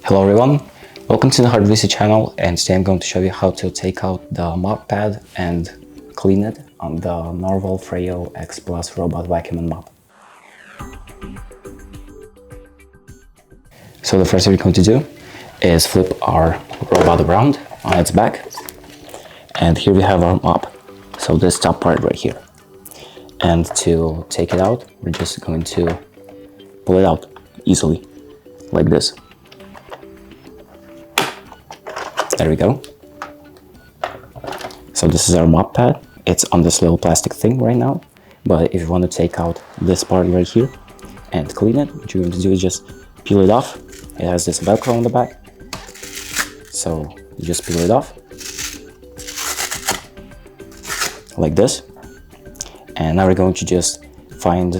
Hello everyone, welcome to the HardReset channel, and today I'm going to show you how to take out the mop pad and clean it on the Narwal Freo X Plus robot vacuum and mop. So the first thing we're going to do is flip our robot around on its back, and here we have our mop, so this top part right here. And to take it out, we're just going to pull it out easily, like this. There we go. So this is our mop pad. It's on this little plastic thing right now, but if you want to take out this part right here and clean it, what you're going to do is just peel it off. It has this Velcro on the back, so you just peel it off like this. And now we're going to just find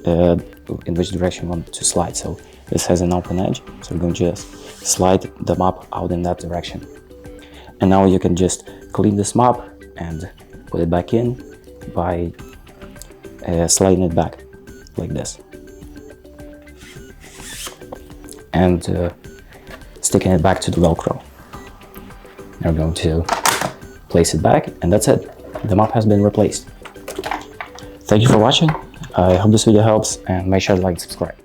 in which direction we want to slide. So this has an open edge, so we're going to just slide the mop out in that direction. And now you can just clean this mop and put it back in by sliding it back like this and sticking it back to the Velcro. Now we're going to place it back, and that's it. The mop has been replaced. Thank you for watching. I hope this video helps, and make sure to like and subscribe.